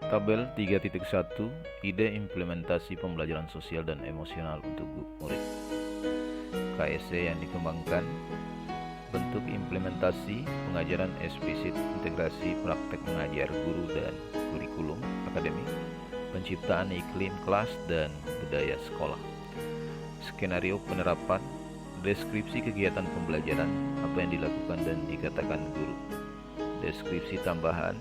Tabel 3.1 Ide implementasi pembelajaran sosial dan emosional untuk murid. KSE yang dikembangkan. Bentuk implementasi pengajaran eksplisit, integrasi praktek mengajar guru dan kurikulum akademik, penciptaan iklim kelas dan budaya sekolah. Skenario penerapan, deskripsi kegiatan pembelajaran, apa yang dilakukan dan dikatakan guru. Deskripsi tambahan,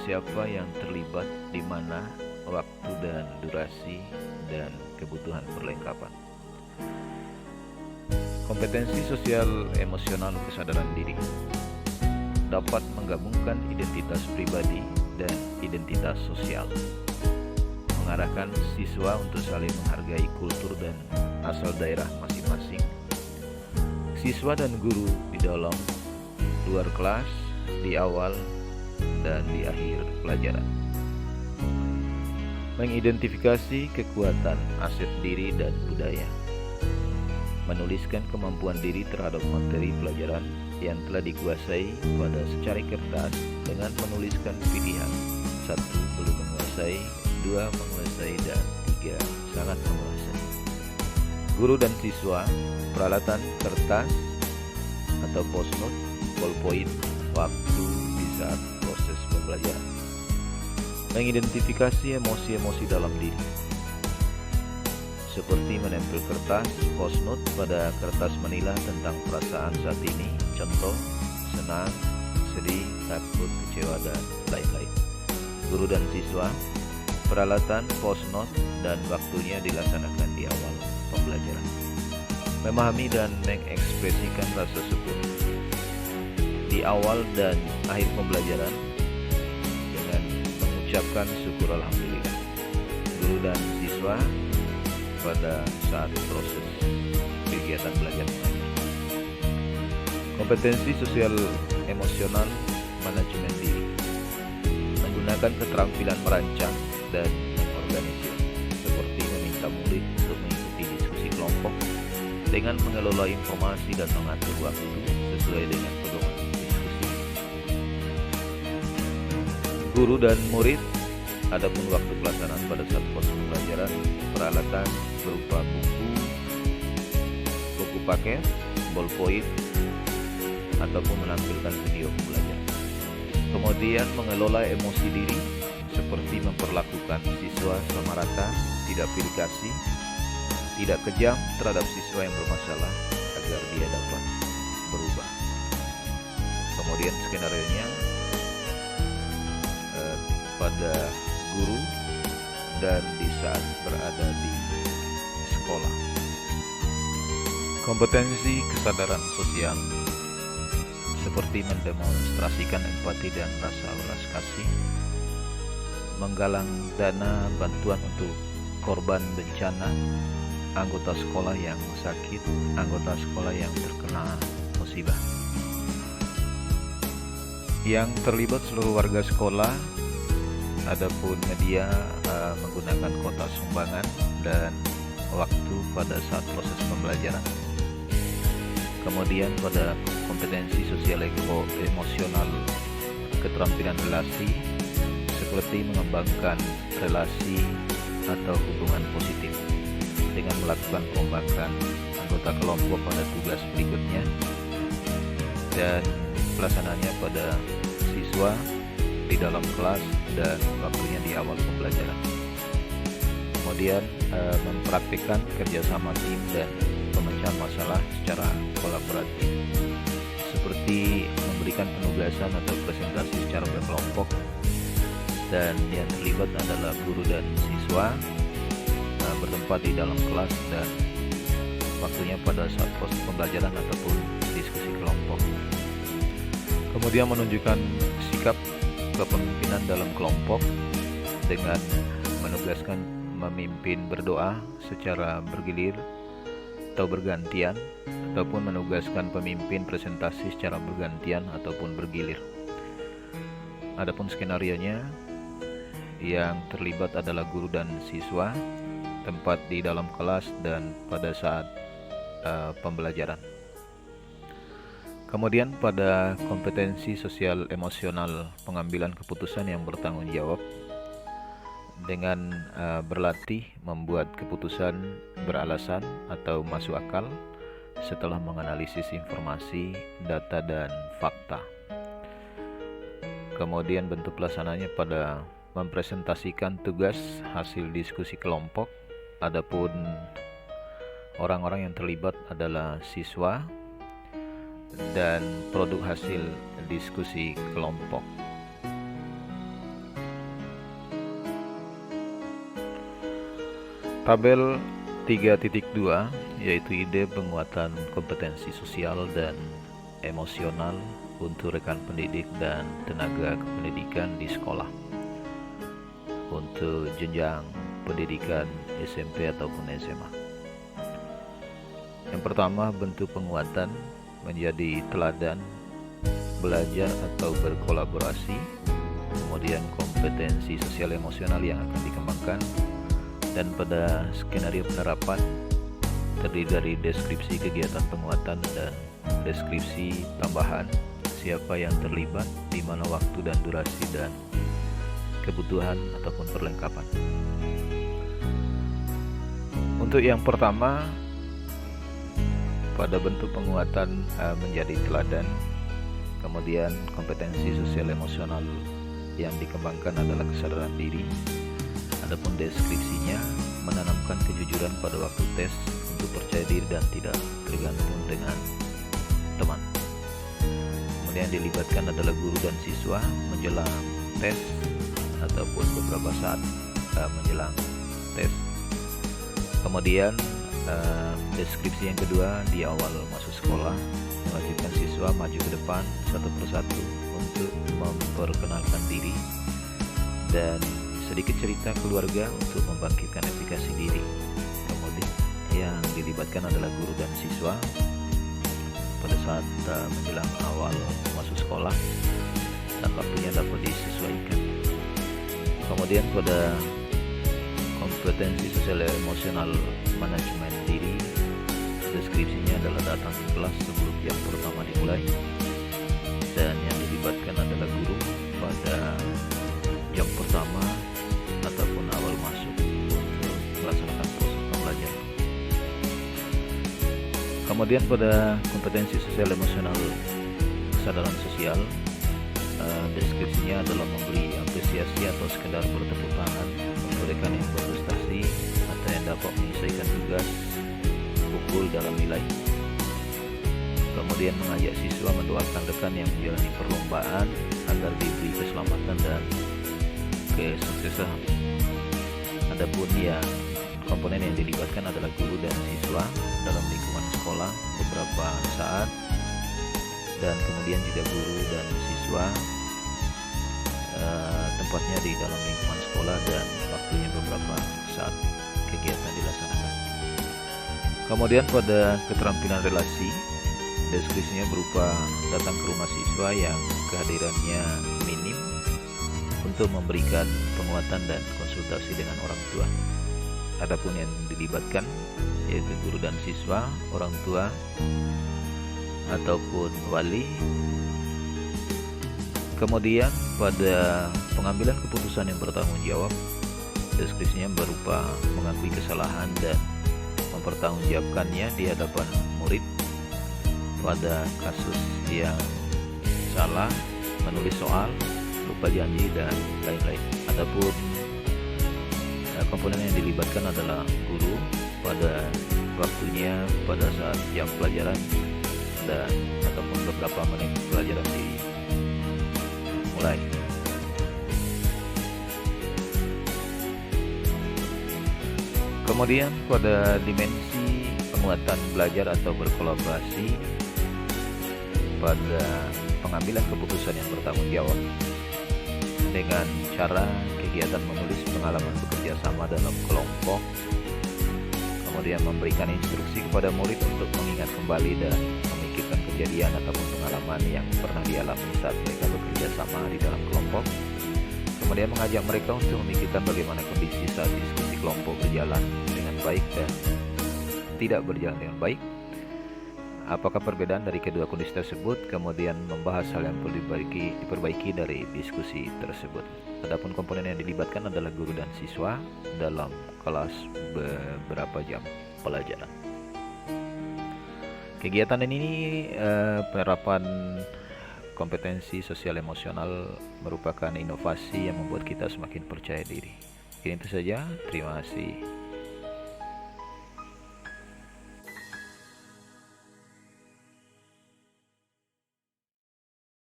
siapa yang terlibat, di mana, waktu dan durasi, dan kebutuhan perlengkapan. Kompetensi sosial emosional kesadaran diri dapat menggabungkan identitas pribadi dan identitas sosial, mengarahkan siswa untuk saling menghargai kultur dan asal daerah masing-masing, siswa dan guru di dalam, luar kelas, di awal dan di akhir pelajaran. Mengidentifikasi kekuatan, aset diri dan budaya. Menuliskan kemampuan diri terhadap materi pelajaran yang telah dikuasai pada secari kertas dengan menuliskan pilihan 1. Belum menguasai, 2. Menguasai, dan 3. Sangat menguasai. Guru dan siswa, peralatan kertas atau post-note, ballpoint, waktu di saat proses pembelajaran. Mengidentifikasi emosi-emosi dalam diri, seperti menempel kertas post-note pada kertas manila tentang perasaan saat ini, contoh senang, sedih, takut, kecewa, dan lain-lain. Guru dan siswa, peralatan post-note dan waktunya dilaksanakan di awal pembelajaran. Memahami dan mengekspresikan rasa syukur di awal dan akhir pembelajaran dengan mengucapkan syukur alhamdulillah. Guru dan siswa pada saat proses kegiatan belajar mengajar. Kompetensi sosial emosional manajemen diri, menggunakan keterampilan merancang dan mengorganisir, seperti meminta murid untuk mengikuti diskusi kelompok dengan mengelola informasi dan mengatur waktu sesuai dengan pedoman diskusi. Guru dan murid, adapun waktu pelaksanaan pada saat proses pembelajaran, peralatan berupa buku paket, ballpoint, ataupun menampilkan video pembelajaran. Kemudian mengelola emosi diri, seperti memperlakukan siswa sama rata, tidak pilih kasih, tidak kejam terhadap siswa yang bermasalah agar dia dapat berubah. Kemudian skenario-nya pada guru dan di saat berada di sekolah. Kompetensi kesadaran sosial, seperti mendemonstrasikan empati dan rasa belas kasih, menggalang dana bantuan untuk korban bencana, anggota sekolah yang sakit, anggota sekolah yang terkena musibah. Yang terlibat seluruh warga sekolah. Adapun media menggunakan kota sumbangan dan waktu pada saat proses pembelajaran. Kemudian pada kompetensi sosial emosional, keterampilan relasi, seperti mengembangkan relasi atau hubungan positif dengan melakukan perombakan anggota kelompok pada tugas berikutnya, dan pelaksanaannya pada siswa di dalam kelas dan waktunya di awal pembelajaran. Kemudian mempraktikkan kerjasama tim dan pemecahan masalah secara kolaboratif, seperti memberikan penugasan atau presentasi secara berkelompok, dan yang terlibat adalah guru dan siswa bertempat di dalam kelas dan waktunya pada saat proses pembelajaran ataupun diskusi kelompok. Kemudian menunjukkan sikap kepemimpinan dalam kelompok dengan menugaskan memimpin berdoa secara bergilir atau bergantian, ataupun menugaskan pemimpin presentasi secara bergantian ataupun bergilir. Adapun skenarionya, yang terlibat adalah guru dan siswa, tempat di dalam kelas dan pada saat pembelajaran. Kemudian pada kompetensi sosial emosional, pengambilan keputusan yang bertanggung jawab, dengan berlatih membuat keputusan beralasan atau masuk akal setelah menganalisis informasi, data, dan fakta. Kemudian bentuk pelaksananya pada mempresentasikan tugas hasil diskusi kelompok. Adapun orang-orang yang terlibat adalah siswa dan produk hasil diskusi kelompok. Tabel 3.2 yaitu ide penguatan kompetensi sosial dan emosional untuk rekan pendidik dan tenaga kependidikan di sekolah untuk jenjang pendidikan SMP ataupun SMA. Yang pertama, bentuk penguatan menjadi teladan belajar atau berkolaborasi, kemudian kompetensi sosial emosional yang akan dikembangkan, dan pada skenario penerapan terdiri dari deskripsi kegiatan penguatan dan deskripsi tambahan siapa yang terlibat, di mana waktu dan durasi, dan kebutuhan ataupun perlengkapan. Untuk yang pertama, pada bentuk penguatan menjadi teladan, kemudian kompetensi sosial emosional yang dikembangkan adalah kesadaran diri. Adapun deskripsinya menanamkan kejujuran pada waktu tes untuk percaya diri dan tidak tergantung dengan teman. Kemudian dilibatkan adalah guru dan siswa menjelang tes ataupun beberapa saat menjelang tes. Kemudian deskripsi yang kedua, di awal masuk sekolah mewajibkan siswa maju ke depan satu persatu untuk memperkenalkan diri dan sedikit cerita keluarga untuk membangkitkan efikasi diri. Kemudian yang dilibatkan adalah guru dan siswa pada saat menjelang awal masuk sekolah dan waktunya dapat disesuaikan. Kemudian pada kompetensi sosial emosional manajemen diri, deskripsinya adalah datang ke kelas sebelum jam pertama dimulai, dan yang dilibatkan adalah guru pada jam pertama ataupun awal masuk untuk melaksanakan proses pembelajaran. Kemudian pada kompetensi sosial emosional kesadaran sosial, deskripsinya adalah memberi apresiasi atau sekedar bertepuk tangan untuk rekan yang berprestasi atau yang dapat menyelesaikan tugas unggul dalam nilai. Kemudian mengajak siswa mendoakan rekan yang menjalani perlombaan agar diberi keselamatan dan kesuksesan. Adapun yang komponen yang dilibatkan adalah guru dan siswa dalam lingkungan sekolah beberapa saat, dan kemudian juga guru dan siswa tempatnya di dalam lingkungan sekolah dan waktunya beberapa saat kegiatan dilaksanakan. Kemudian pada keterampilan relasi, deskripsinya berupa datang ke rumah siswa yang kehadirannya minim untuk memberikan penguatan dan konsultasi dengan orang tua. Adapun yang dilibatkan yaitu guru dan siswa, orang tua ataupun wali. Kemudian pada pengambilan keputusan yang bertanggung jawab, deskripsinya berupa mengakui kesalahan dan mempertanggungjawabkannya di hadapan murid pada kasus yang salah, menulis soal, lupa janji, dan lain-lain. Adapun komponen yang dilibatkan adalah guru pada waktunya pada saat jam pelajaran dan ataupun beberapa menit pelajaran dimulai. Kemudian pada dimensi penguatan belajar atau berkolaborasi, pada pengambilan keputusan yang bertanggung jawab dengan cara kegiatan menulis pengalaman bekerja sama dalam kelompok, kemudian memberikan instruksi kepada murid untuk mengingat kembali dan memikirkan kejadian ataupun pengalaman yang pernah dialami saat mereka bekerja sama di dalam kelompok, kemudian mengajak mereka untuk memikirkan bagaimana kondisi saat diskusi kelompok berjalan dengan baik dan tidak berjalan dengan baik. apakah perbedaan dari kedua kondisi tersebut, kemudian membahas hal yang perlu diperbaiki dari diskusi tersebut. Adapun komponen yang dilibatkan adalah guru dan siswa dalam kelas beberapa jam pelajaran. Kegiatan ini penerapan kompetensi sosial emosional merupakan inovasi yang membuat kita semakin percaya diri. Itu saja, terima kasih.